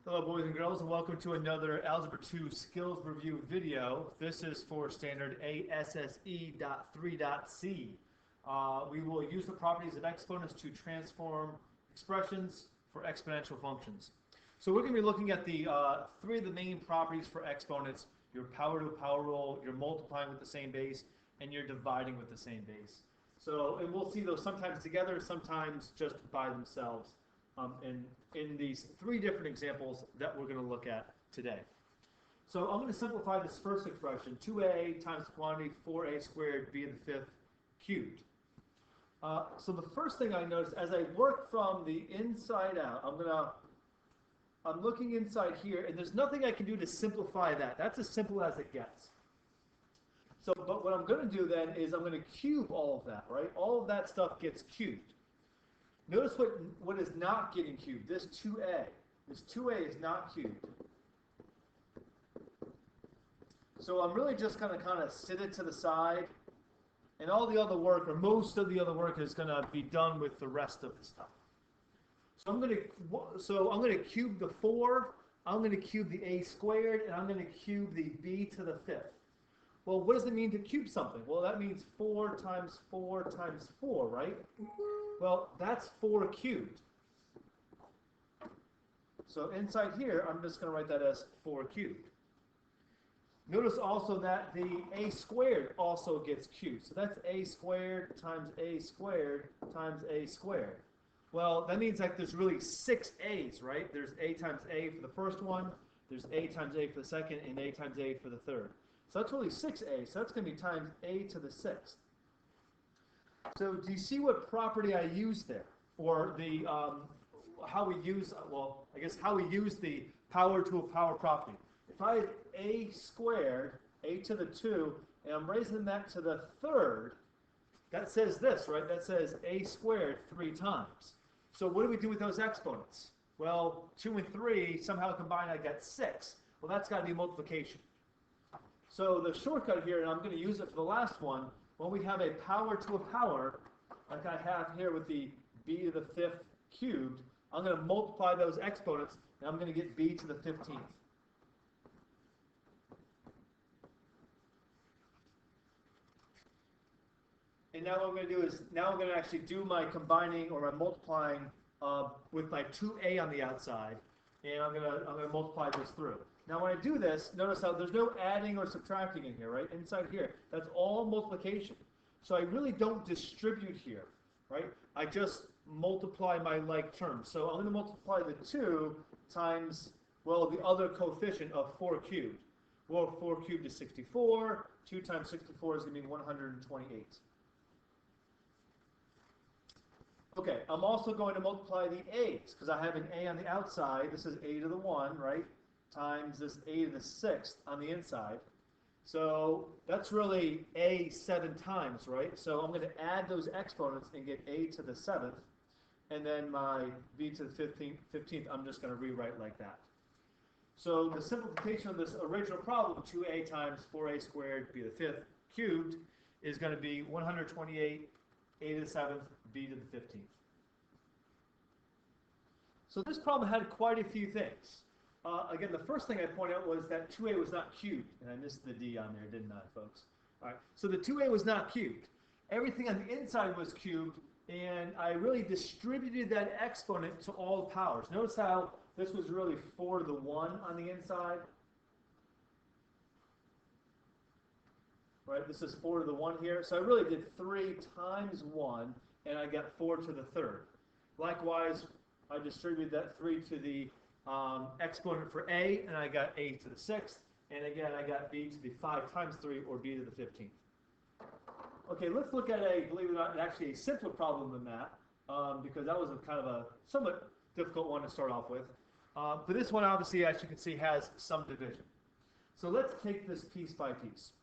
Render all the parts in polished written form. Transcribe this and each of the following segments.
Hello boys and girls, and welcome to another Algebra 2 Skills Review video. This is for standard A-SSE.3.c. We will use the properties of exponents to transform expressions for exponential functions. So we're going to be looking at the three of the main properties for exponents: your power to power rule, you're multiplying with the same base, and you're dividing with the same base. And we'll see those sometimes together, sometimes just by themselves. In these three different examples that we're going to look at today. So I'm going to simplify this first expression, 2a times quantity 4a squared b to the fifth cubed. So the first thing I notice as I work from the inside out, I'm looking inside here, and there's nothing I can do to simplify that. That's as simple as it gets. But what I'm going to do then is I'm going to cube all of that, right? All of that stuff gets cubed. Notice what is not getting cubed. This 2a. This 2a is not cubed. So I'm really just going to kind of sit it to the side, and all the other work, or most of the other work, is going to be done with the rest of the stuff. So I'm going to cube the 4. I'm going to cube the a squared, and I'm going to cube the b to the fifth. Well, what does it mean to cube something? Well, that means 4 times 4 times 4, right? Well, that's 4 cubed. So inside here, I'm just going to write that as 4 cubed. Notice also that the a squared also gets cubed. So that's a squared times a squared times a squared. Well, that means like there's really 6 a's, right? There's a times a for the first one, there's a times a for the second, and a times a for the third. So that's really 6a, so that's going to be times a to the sixth. So do you see what property I use there? Or the how we use the power to a power property. If I have a squared, a to the 2, and I'm raising that to the third, that says this, right? That says a squared 3 times. So what do we do with those exponents? Well, 2 and 3 somehow combined, I got 6. Well, that's got to be multiplication. So the shortcut here, and I'm going to use it for the last one, when we have a power to a power, like I have here with the b to the fifth cubed, I'm going to multiply those exponents, and I'm going to get b to the 15th. And now what I'm going to do is, now I'm going to actually do my combining or my multiplying with my 2a on the outside, and I'm going to multiply this through. Now when I do this, notice how there's no adding or subtracting in here, right? Inside here, that's all multiplication. So I really don't distribute here, right? I just multiply my like terms. So I'm going to multiply the 2 times, well, the other coefficient of 4 cubed. Well, 4 cubed is 64. 2 times 64 is going to be 128. Okay, I'm also going to multiply the a's, because I have an a on the outside. This is a to the 1, right? Times this a to the 6th on the inside. So that's really a 7 times, right? So I'm going to add those exponents and get a to the 7th. And then my b to the 15th, I'm just going to rewrite like that. So the simplification of this original problem, 2a times 4a squared b to the fifth cubed, is going to be 128 a to the 7th, b to the 15th. So this problem had quite a few things. Again, the first thing I point out was that 2a was not cubed. And I missed the d on there, didn't I, folks? All right. So the 2a was not cubed. Everything on the inside was cubed, and I really distributed that exponent to all the powers. Notice how this was really 4 to the 1 on the inside. Right, this is 4 to the 1 here. So I really did 3 times 1, and I got 4 to the third. Likewise, I distributed that 3 to the exponent for a, and I got a to the 6th. And again, I got b to the 5 times 3, or b to the 15th. Okay, let's look at believe it or not, actually a simpler problem than that, because that was kind of a somewhat difficult one to start off with. But this one, obviously, as you can see, has some division. So let's take this piece by piece.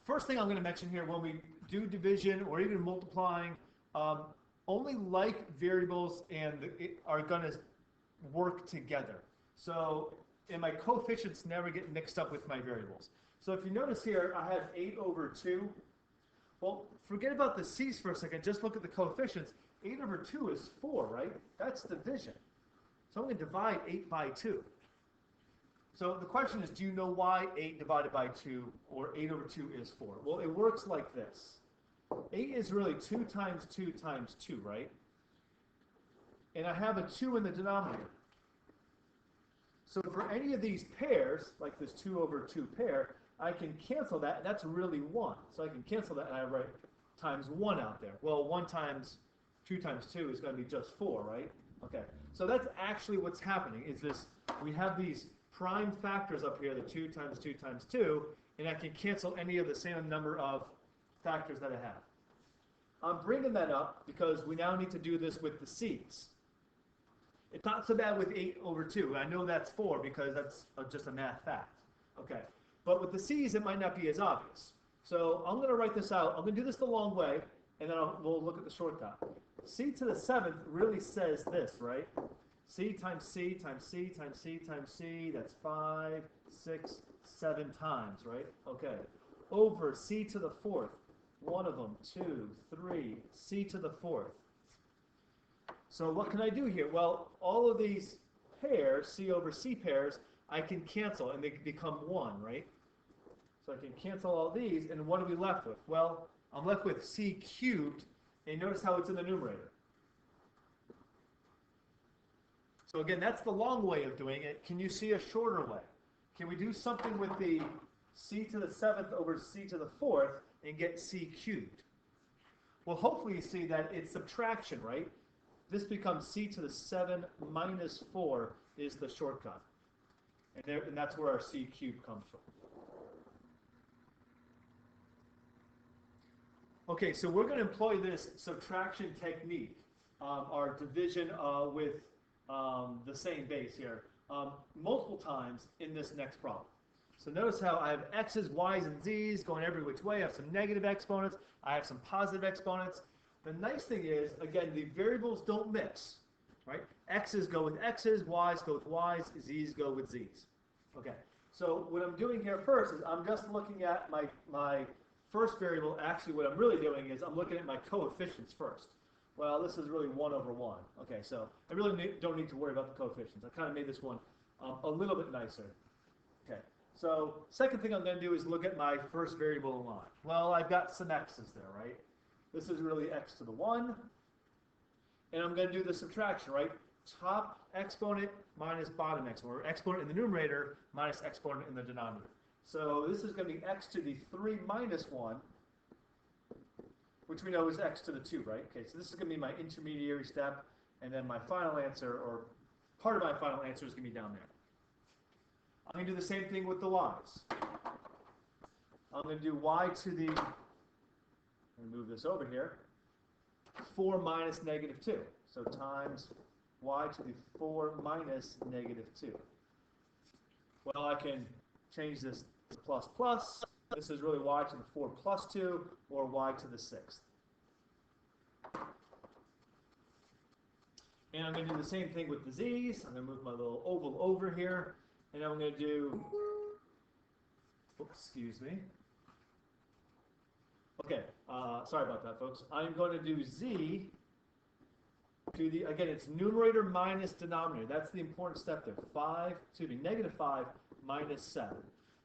First thing I'm going to mention here, when we do division or even multiplying, only like variables are going to work together. And my coefficients never get mixed up with my variables. So if you notice here, I have 8 over 2. Well, forget about the c's for a second. Just look at the coefficients. 8 over 2 is 4, right? That's division. So I'm going to divide 8 by 2. So the question is, do you know why 8 divided by 2, or 8 over 2 is 4? Well, it works like this. 8 is really 2 times 2 times 2, right? And I have a 2 in the denominator. So for any of these pairs, like this 2 over 2 pair, I can cancel that. That's really 1. So I can cancel that, and I write times 1 out there. Well, 1 times 2 times 2 is going to be just 4, right? Okay. So that's actually what's happening, is this, we have these prime factors up here, the 2 times 2 times 2, and I can cancel any of the same number of factors that I have. I'm bringing that up because we now need to do this with the c's. It's not so bad with 8 over 2. I know that's 4 because that's just a math fact. Okay. But with the c's, it might not be as obvious. So I'm going to write this out. I'm going to do this the long way, and then we'll look at the shortcut. C to the 7th really says this, right? C times C times C times C times C, that's 5, 6, 7 times, right? Okay. Over C to the 4th, one of them, 2, 3, C to the 4th. So what can I do here? Well, all of these pairs, C over C pairs, I can cancel, and they become 1, right? So I can cancel all these, and what are we left with? Well, I'm left with C cubed, and notice how it's in the numerator. So again, that's the long way of doing it. Can you see a shorter way? Can we do something with the C to the 7th over C to the 4th and get C cubed? Well, hopefully you see that it's subtraction, right? This becomes C to the 7 minus 4 is the shortcut. And that's where our C cubed comes from. Okay, so we're going to employ this subtraction technique, our division with the same base here, multiple times in this next problem. So notice how I have x's, y's, and z's going every which way. I have some negative exponents. I have some positive exponents. The nice thing is, again, the variables don't mix, right? X's go with x's, y's go with y's, z's go with z's. Okay, so what I'm doing here first is I'm just looking at my first variable. Actually, what I'm really doing is I'm looking at my coefficients first. Well, this is really 1 over 1. Okay, so I really don't need to worry about the coefficients. I kind of made this one a little bit nicer. Okay, so second thing I'm going to do is look at my first variable in line. Well, I've got some x's there, right? This is really x to the 1. And I'm going to do the subtraction, right? Top exponent minus bottom exponent, or exponent in the numerator minus exponent in the denominator. So this is going to be x to the 3 minus 1, which we know is x to the 2, right? Okay, so this is going to be my intermediary step, and then my final answer, or part of my final answer, is going to be down there. I'm going to do the same thing with the y's. I'm going to do y to the, let me move this over here, 4 minus negative 2. So times y to the 4 minus negative 2. Well, I can change this to plus plus. This is really y to the 4 plus 2, or y to the 6th. And I'm going to do the same thing with the z's. I'm going to move my little oval over here, and I'm going to do, oops, excuse me. Okay, sorry about that, folks. I'm going to do z to the, again, it's numerator minus denominator. That's the important step there. Negative 5 minus 7.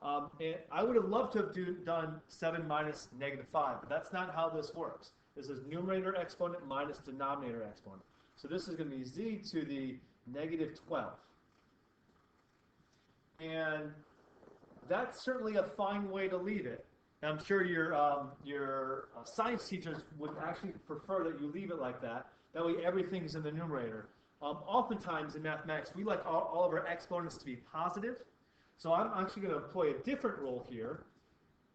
And I would have loved to have done 7 minus negative 5, but that's not how this works. This is numerator exponent minus denominator exponent. So this is going to be z to the negative 12. And that's certainly a fine way to leave it. And I'm sure your science teachers would actually prefer that you leave it like that. That way everything's in the numerator. Oftentimes in mathematics, we like all of our exponents to be positive. So I'm actually going to employ a different rule here.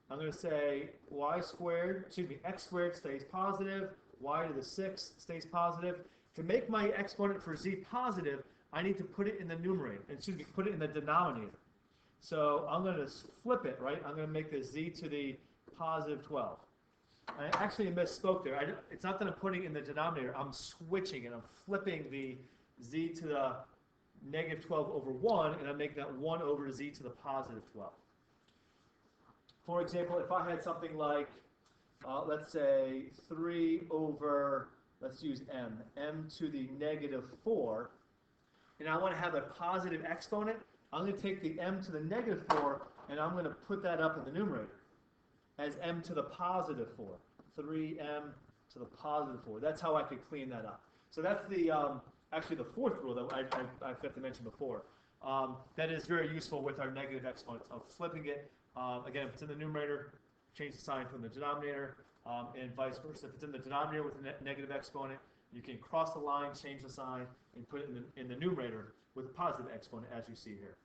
I'm going to say x squared stays positive, y to the 6th stays positive. To make my exponent for z positive, I need to put it in the numerator, put it in the denominator. So I'm going to flip it, right? I'm going to make this z to the positive 12. I actually misspoke there. It's not that I'm putting it in the denominator. I'm switching, and I'm flipping the z to the negative 12 over 1, and I'm making that 1 over z to the positive 12. For example, if I had something like, let's say 3 over, let's use m to the negative 4, and I want to have a positive exponent, I'm going to take the m to the negative 4, and I'm going to put that up in the numerator as m to the positive 4. 3m to the positive 4. That's how I could clean that up. So that's the actually the fourth rule that I forgot to mention before. That is very useful with our negative exponents of flipping it. Again, if it's in the numerator, change the sign from the denominator, and vice versa. If it's in the denominator with a negative exponent, you can cross the line, change the sign, and put it in the numerator with a positive exponent, as you see here.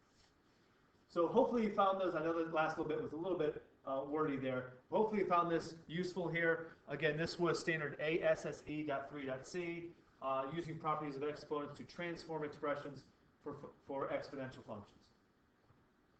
So hopefully you found those. I know the last little bit was a little bit wordy there. Hopefully you found this useful here. Again, this was standard A-SSE.3.c, using properties of exponents to transform expressions for exponential functions.